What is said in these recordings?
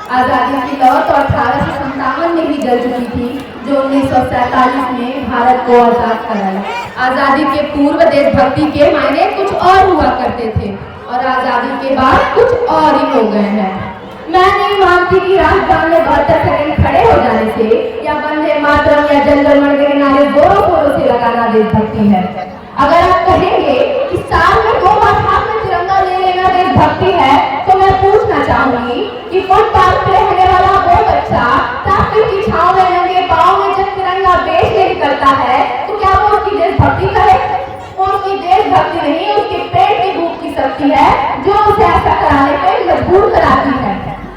आज़ादी की लौ तो 1857 में ही जल चुकी थी, जो 1947 में भारत को आज़ाद कराया। आज़ादी के पूर्व देशभक्ति के मायने कुछ और हुआ करते थे और आज़ादी के बाद कुछ और ही हो गए हैं। मैं नहीं मानती कि राजधानी में 72 सेकंड खड़े हो जाने से या वंदे मातरम या जन गण मन के नारे जोरों शोरों से लगाना देशभक्ति है। अगर आप कहेंगे कि साल में 2 बार हाथ में तिरंगा ले लेना देशभक्ति है, तो मैं पूछना चाहूंगी कि फुटपाथ पे रहने वाला वो बच्चा ट्रैफिक की छांव में नंगे पांव में जब तिरंगा बेचने निकलता है, तो क्या वो उसकी देशभक्ति करे? वो उसकी देशभक्ति नहीं, उसके पेट की भूख की शक्ति है जो उसे ऐसा कराने पर मजबूर कराती है।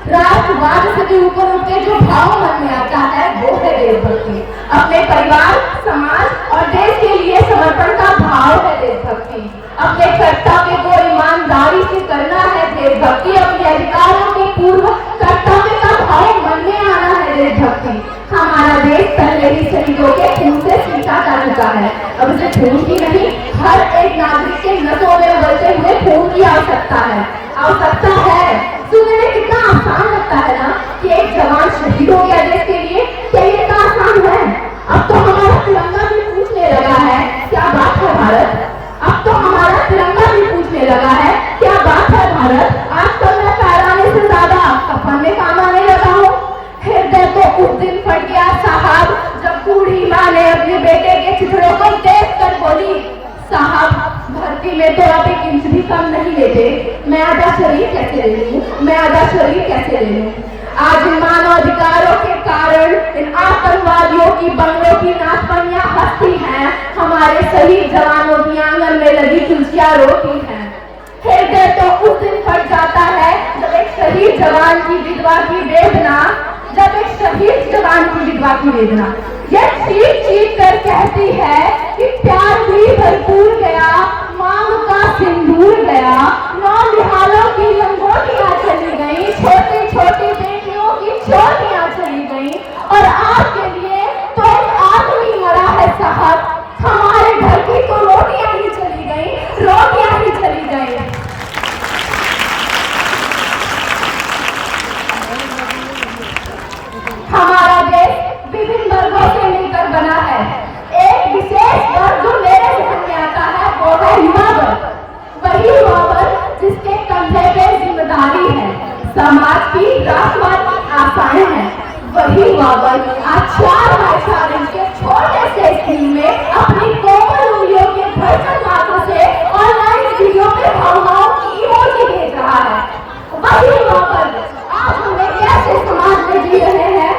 राष्ट्रवाद से भी ऊपर उठ के जो भाव मन में आता है वो है देशभक्ति। अपने परिवार, समाज और देश के लिए समर्पण का भाव है देशभक्ति। अपने कर्तव्य को ईमानदारी से करना है देशभक्ति। अपने अधिकारों के पूर्व कर्तव्य का भाव मन में आना है देशभक्ति। हमारा देश पहले ही शहीदों के खून से सींचा जा चुका है। अब इसे खून की नहीं, हर एक नागरिक के नसों में उबलते हुए खून की आवश्यकता है। सुनने में कितना आसान लगता है ना कि एक जवान शहीद हो गया देश के लिए, क्या ये इतना आसान है? अब तो हमारा तिरंगा भी पूछने लगा है, क्या बात है भारत? अब तो हमारा तिरंगा भी पूछने लगा है, क्या बात है भारत? आजकल मैं फहराने से ज्यादा कफन में काम आने लगा हूँ। हृदय तो उस दिन फट गया साहब, जब बूढ़ी माँ ने अपने बेटे के चिथड़ों को देख कर बोली, साहब भर्ती में तो आप 1 इंच भी कम नहीं लेते, मैं आधा शरीर कैसे ले लूं? मैं आधा शरीर कैसे ले लूं? आज मानव अधिकारों के कारण इन आतंकवादियों की बंगलों की नाचपनियां हंसती हैं, हमारे शहीद जवानों की आंगन में लगी तुलसियां रोती हैं। हृदय तो उस दिन फट जाता है जब एक शहीद जवान की विधवा की वेदना, जब एक शहीद जवान की विधवा की वेदना ये चीख चीख कर कहती है कि प्यार भी भरपूर गया, मांग का सिंदूर गया, 9 निहालों की लंगोटियां चली गई, छोटी छोटी बेटियों की चोटियां चली गई और आपके लिए तो एक आदमी मरा है साहब। हमारे घर की तो रोटियां ही चली गई, रोटियां ही चली गई। हमारा देश विभिन्न वर्गों से मिलकर बना है। एक विशेष वर्ग जो मेरे ध्यान में आता है वो है युवा वर्ग। वही युवा वर्ग जिसके कंधे पे जिम्मेदारी है, समाज की राष्ट्रवाद की आशाएं हैं। वही युवा वर्ग आज 4 बाय 4 इंच के छोटे से स्क्रीन में अपनी कोमल उंगलियों के धड़कन मात्र से ऑनलाइन वीडियो पे भावनाओं की इमोजी भेज रहा है। वही युवा वर्ग आज हम एक ऐसे समाज में जी रहे हैं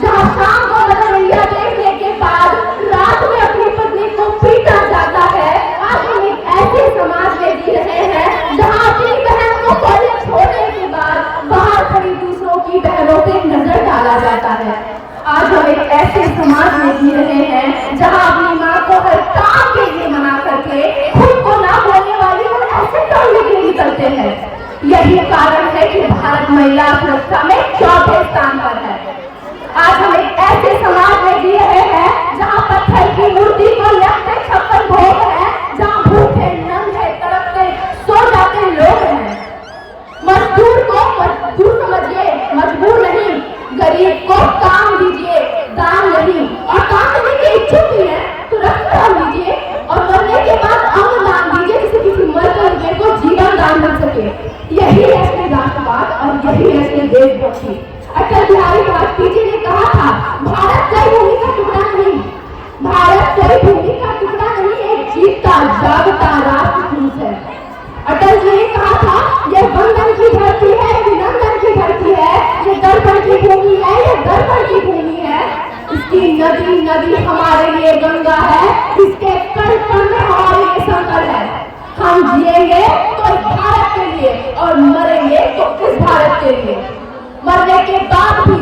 जहाँ शाम को मदर इंडिया देखने के बाद रात में अपनी पत्नी को पीटा जाता है। आज हम एक ऐसे समाज में जी रहे हैं जहाँ अपनी बहन को कॉलेज छोड़ने के बाद बाहर खड़ी दूसरों की बहनों पे नजर डाला जाता है। आज हम एक ऐसे समाज में जी रहे हैं जहाँ अपनी माँ को हर काम के लिए मना करके खुद को ना बोलने वाली और ऐसे करने के लिए करते हैं। यही कारण है कि भारत महिला सुरक्षा में 4थे स्थान पर है। आज हम एक ऐसे समाज में जी रहे हैं जहाँ पत्थर की मूर्ति को लगते 56 भोग है, जहाँ भूखे नंगे तड़पते सो जाते लोग हैं। मजदूर को मजदूर समझिए, मजबूर नहीं। गरीब को काम दीजिए, दान नहीं। और काम देने के इच्छुक भी है तो रक्तदान दीजिए और मरने के बाद अंग दान दीजिए, जिससे किसी मरकर को जीवन दान मिल सके। यही है असली राष्ट्रवाद और यही है असली देशभक्ति। अटल बिहारी वाजपेयी ने कहा था, भारत कोई भूमि का टुकड़ा नहीं, भारत कोई भूमि का टुकड़ा नहीं, एक जीता जागता राष्ट्रपुरुष है। अटल जी ने कहा था, ये वंदन की धरती है, अभिनंदन की धरती है, ये दर्पण की भूमि है, ये दर्पण की भूमि है। इसकी नदी नदी हमारे लिए गंगा है, इसके कण कण में हमारे लिए संकल्प है। हम जिएंगे तो इस भारत के लिए और मरेंगे तो इस भारत के लिए। मरने के बाद भी